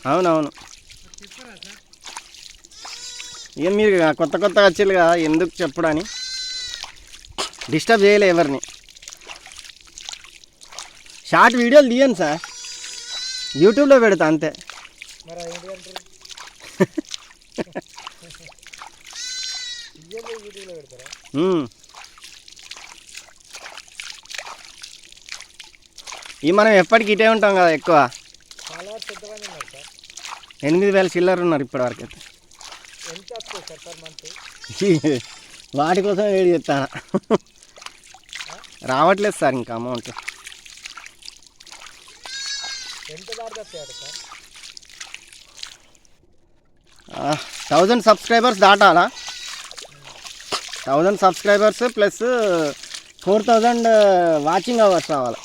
అవునవును. ఇక మీరు కొత్త కొత్తగా వచ్చేది కదా, ఎందుకు చెప్పుడని డిస్టర్బ్ చేయలే ఎవరిని. షార్ట్ వీడియోలు తీయను సార్, యూట్యూబ్లో పెడతా అంతే. ఈ మనం ఎప్పటికి ఇటే ఉంటాం కదా ఎక్కువ. 8,000 చిల్లర ఉన్నారు ఇప్పటివరకు అయితే. వాటి కోసం వేడి చెప్తాను. రావట్లేదు సార్ ఇంకా అమౌంట్. 1000 సబ్స్క్రైబర్స్ దాటాలా. 1000 సబ్స్క్రైబర్స్ ప్లస్ 4000 వాచింగ్ అవర్స్ రావాలి.